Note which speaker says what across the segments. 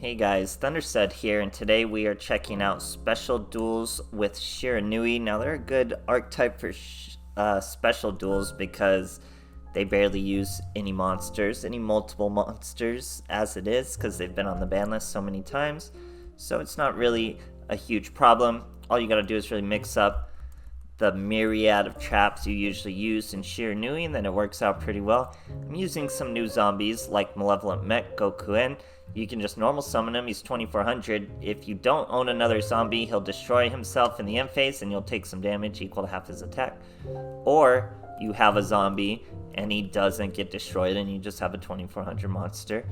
Speaker 1: Hey guys, THUNDERSTUD here, and today we are checking out special duels with Shiranui. Now they're a good archetype for special duels because they barely use any multiple monsters as it is, because they've been on the ban list so many times. So it's not really a huge problem. All you gotta do is really mix up the myriad of traps you usually use in Shiranui, and then it works out pretty well. I'm using some new zombies like Malevolent Mech Gokuen. You can just normal summon him, he's 2400. If you don't own another zombie, he'll destroy himself in the end phase and you'll take some damage equal to half his attack. Or you have a zombie and he doesn't get destroyed and you just have a 2400 monster.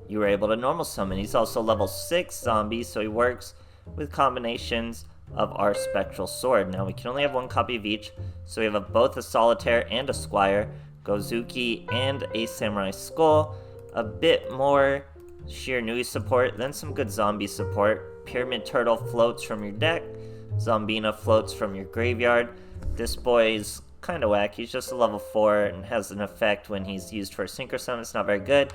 Speaker 1: You were able to normal summon. He's also level 6 zombie, so he works with combinations of our Spectral Sword. Now we can only have one copy of each, so we have both a Solitaire and a Squire, Gozuki and a Samurai Skull, a bit more Shiranui support, then some good zombie support. Pyramid Turtle floats from your deck, Zombina floats from your graveyard. This boy is kind of whack, he's just a level 4 and has an effect when he's used for a Synchro Summon. It's not very good.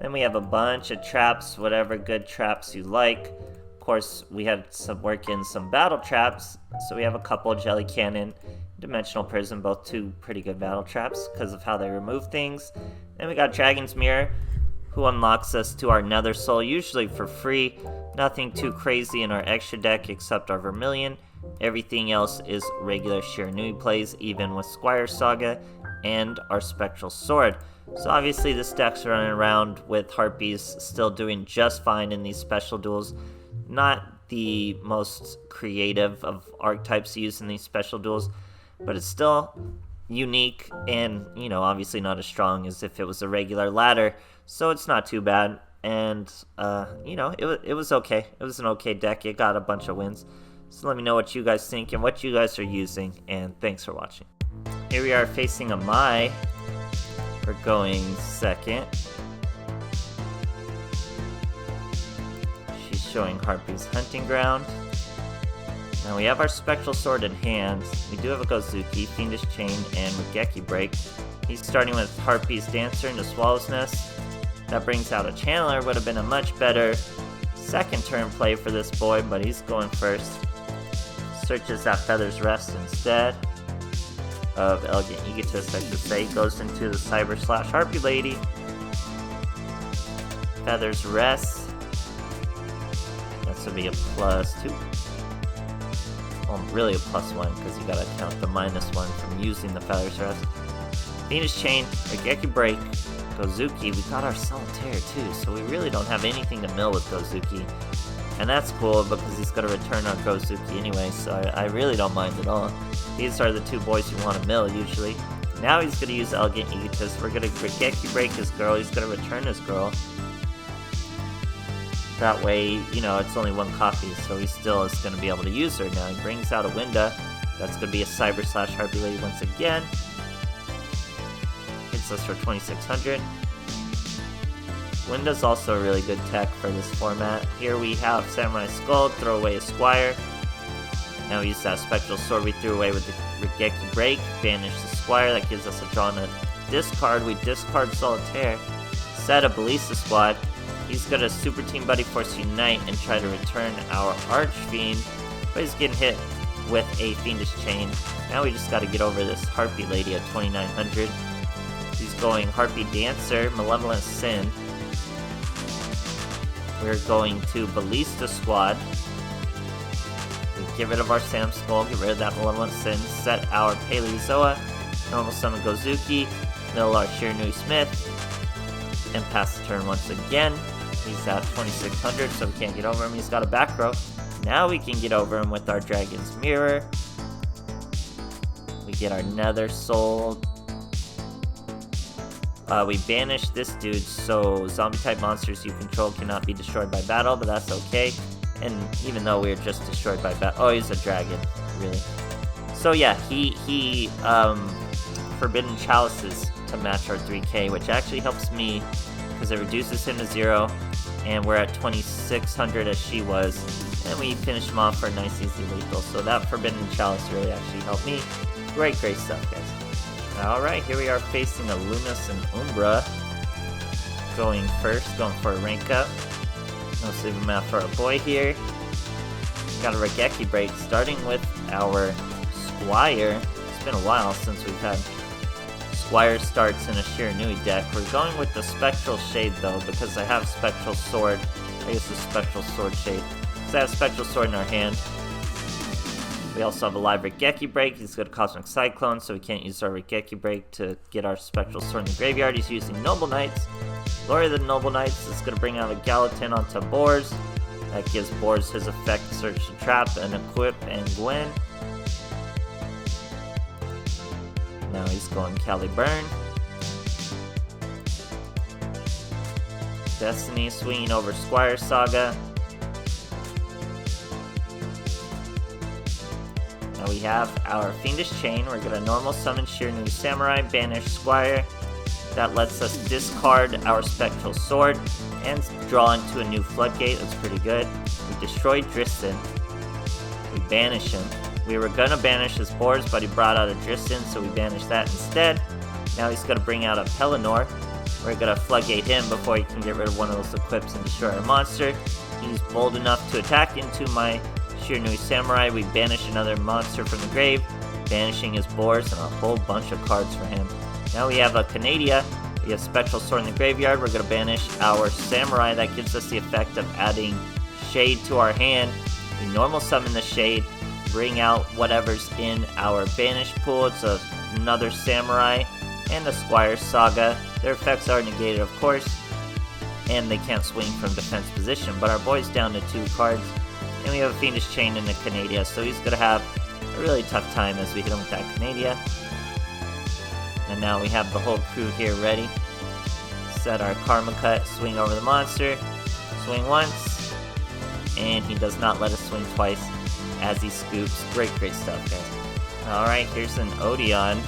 Speaker 1: Then we have a bunch of traps, whatever good traps you like. Of course, we had some work in some battle traps, so we have a couple, Jelly Cannon, Dimensional Prism, both two pretty good battle traps because of how they remove things. Then we got Dragon's Mirror, who unlocks us to our Nether Soul, usually for free. Nothing too crazy in our extra deck except our Vermilion. Everything else is regular Shiranui plays, even with Squire Saga and our Spectral Sword. So obviously this deck's running around with Harpies still doing just fine in these special duels. Not the most creative of archetypes used in these special duels, but it's still unique and, obviously not as strong as if it was a regular ladder. So it's not too bad, and, it was okay. It was an okay deck. It got a bunch of wins. So let me know what you guys think and what you guys are using, and thanks for watching. Here we are facing a Mai. We're going second. She's showing Harpy's Hunting Ground. Now we have our Spectral Sword in hand. We do have a Gozuki, Fiendish Chain, and Regeki Break. He's starting with Harpy's Dancer into Swallow's Nest. That brings out a Channeler, would have been a much better second turn play for this boy, but he's going first. Searches that Feather's Rest instead of Elegant Egotist, I should say. Goes into the Cyber/Harpy Lady. Feather's Rest. That's gonna be a +2. Well, really a +1, because you gotta count the -1 from using the Feather's Rest. Fiendish Chain, Regeki Break, Gozuki. We got our Solitaire too, so we really don't have anything to mill with Gozuki. And that's cool because he's going to return our Gozuki anyway, so I really don't mind at all. These are the two boys you want to mill usually. Now he's going to use Elegant Egotist. We're going to Regeki Break his girl. He's going to return his girl. That way, it's only one copy, so he still is going to be able to use her. Now he brings out a Winda. That's going to be a Cyber/Harpy Lady once again. Hits us for 2600. Winda's also a really good tech for this format. Here we have Samurai Skull, throw away a Squire. Now we use that Spectral Sword we threw away with the Regeki Break, banish the Squire, that gives us a draw and a discard. We discard Solitaire, set a Ballista Squad. He's gonna Super Team Buddy Force Unite and try to return our Archfiend, but he's getting hit with a Fiendish Chain. Now we just gotta get over this Harpy Lady at 2900. He's going Harpy Dancer, Malevolent Sin. We're going to Ballista Squad. We get rid of our Sam Skull, get rid of that Malevolent Sin, set our Paleozoa, normal summon Gozuki, mill our Shiranui Smith, and pass the turn once again. He's at 2600, so we can't get over him. He's got a back row. Now we can get over him with our Dragon's Mirror. We get our Nether Soul. We banish this dude, so zombie-type monsters you control cannot be destroyed by battle, but that's okay. And even though we're just destroyed by battle... Oh, he's a dragon, really. So yeah, he Forbidden Chalices to match our 3k, which actually helps me, because it reduces him to 0, and we're at 2600 as she was, and we finish him off for a nice easy lethal. So that Forbidden Chalice really actually helped me. Great stuff, guys. Alright, here we are facing a Lunas and Umbra. Going first, going for a rank up. No sleep map for our boy here. Got a Regeki break, starting with our Squire. It's been a while since we've had Squire starts in a Shiranui deck. We're going with the Spectral Shade though, because I have Spectral Sword. I use the Spectral Sword Shade. So I have Spectral Sword in our hand. We also have a live Regeki break. He's got a Cosmic Cyclone, so we can't use our Regeki break to get our Spectral Sword in the graveyard. He's using Noble Knights. Glory of the Noble Knights is going to bring out a Gallatin onto Boars. That gives Boars his effect, Search and Trap, and Equip, and Gwen. Now he's going Caliburn. Destiny swinging over Squire Saga. Now we have our Fiendish Chain. We're going to normal summon Shiranui Samurai, banish Squire. That lets us discard our Spectral Sword and draw into a new Floodgate. That's pretty good. We destroy Dristan. We banish him. We were gonna banish his Boars, but he brought out a Dristan, so we banished that instead. Now he's gonna bring out a Pelennor. We're gonna Floodgate him before he can get rid of one of those equips and destroy our monster. He's bold enough to attack into my Shiranui Samurai. We banish another monster from the grave, banishing his Boars and a whole bunch of cards for him. Now we have a Canadia. We have Spectral Sword in the graveyard. We're going to banish our Samurai. That gives us the effect of adding Shade to our hand. We normal summon the Shade, bring out whatever's in our banish pool. It's another Samurai and a Squire Saga. Their effects are negated, of course, and they can't swing from defense position. But our boy's down to 2 cards, and we have a Fiendish Chain in the Canadia, so he's going to have a really tough time as we hit him with that Canadia. And now we have the whole crew here ready. Set our Karma Cut, swing over the monster, swing once, and he does not let us swing twice as he scoops. Great stuff, guys. Alright, here's an Odeon.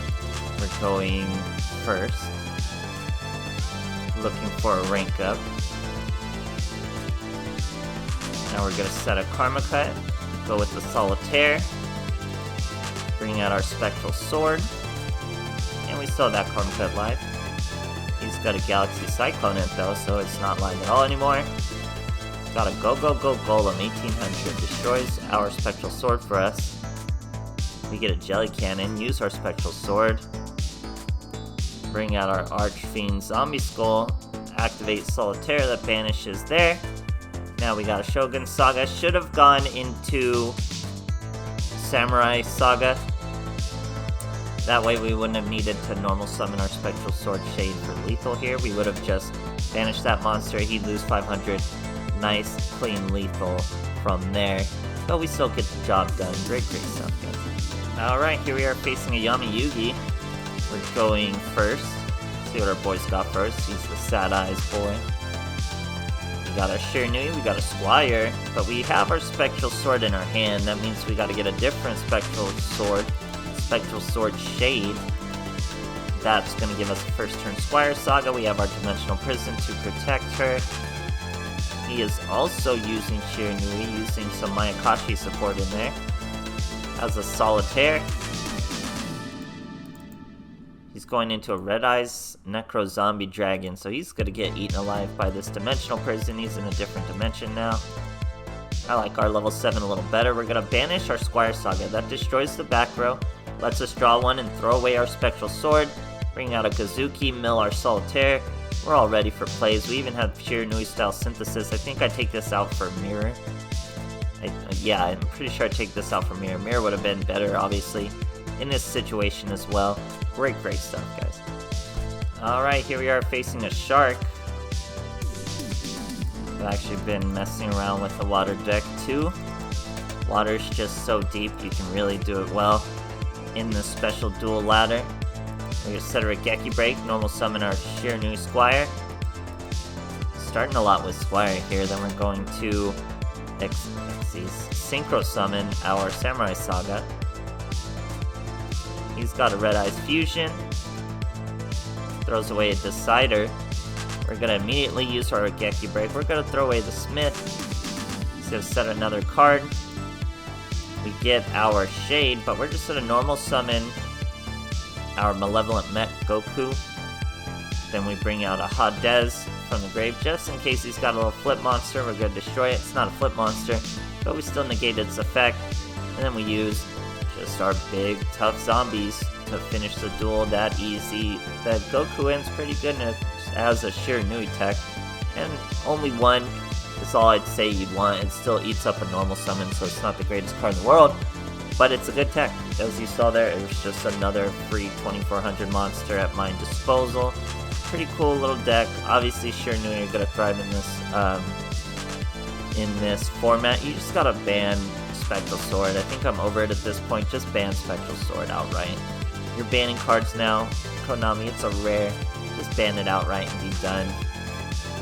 Speaker 1: We're going first. Looking for a rank up. Now we're going to set a Karma Cut, go with the Solitaire, bring out our Spectral Sword. And we still have that Karma Cut live. He's got a Galaxy Cyclone in it though, so it's not live at all anymore. Got a Go Golem 1800. Destroys our Spectral Sword for us. We get a Jelly Cannon, use our Spectral Sword. Bring out our Archfiend Zombie Skull. Activate Solitaire, that banishes there. Now we got a Shogun Saga. Should have gone into Samurai Saga. That way we wouldn't have needed to normal summon our Spectral Sword Shade for lethal here. We would have just banished that monster, he'd lose 500. Nice, clean lethal from there. But we still get the job done. Great stuff, guys. Alright, here we are facing a Yami Yugi. We're going first. See what our boy's got first. He's the Sad Eyes boy. We got our Shiranui, we got a Squire, but we have our Spectral Sword in our hand. That means we gotta get a different Spectral Sword. Spectral Sword Shade. That's going to give us a first turn Squire Saga. We have our Dimensional Prison to protect her. He is also using Shiranui, using some Mayakashi support in there. As a Solitaire. He's going into a Red Eyes Necro Zombie Dragon, so he's going to get eaten alive by this Dimensional Prison. He's in a different dimension now. I like our level 7 a little better. We're going to banish our Squire Saga. That destroys the back row. Lets us draw one and throw away our Spectral Sword. Bring out a Kazuki, mill our Solitaire. We're all ready for plays. We even have Shiranui style Synthesis. I think I take this out for Mirror. Yeah, I'm pretty sure I take this out for Mirror. Mirror would have been better, obviously, in this situation as well. Great stuff, guys. Alright, here we are facing a Shark. I've actually been messing around with the water deck too. Water's just so deep, you can really do it well in the special duel ladder. We're going to set a Regeki break, normal summon our Shiranui Squire. Starting a lot with Squire here, then we're going to Synchro summon our Samurai Saga. He's got a Red Eyes Fusion. Throws away a Decider. We're going to immediately use our Regeki break. We're going to throw away the Smith. He's going to set another card. We get our Shade, but we're just going to normal summon our Malevolent Mech Goku. Then we bring out a Hades from the grave, just in case he's got a little flip monster. We're going to destroy it. It's not a flip monster, but we still negate its effect. And then we use just our big, tough zombies to finish the duel that easy. The Goku N's pretty good as a Shiranui tech, and only one is all I'd say you'd want. It still eats up a normal summon, so it's not the greatest card in the world, but it's a good tech. As you saw there, it was just another free 2400 monster at my disposal. Pretty cool little deck. Obviously, Shiranui are gonna thrive in this format. You just gotta ban Spectral Sword. I think I'm over it at this point. Just ban Spectral Sword outright. You're banning cards now. Konami, it's a rare. Just ban it outright and be done.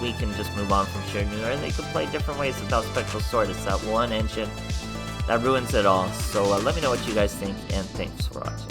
Speaker 1: We can just move on from Shiranui, or they could play different ways without Spectral Sword. It's that one engine that ruins it all. So let me know what you guys think, and thanks for watching.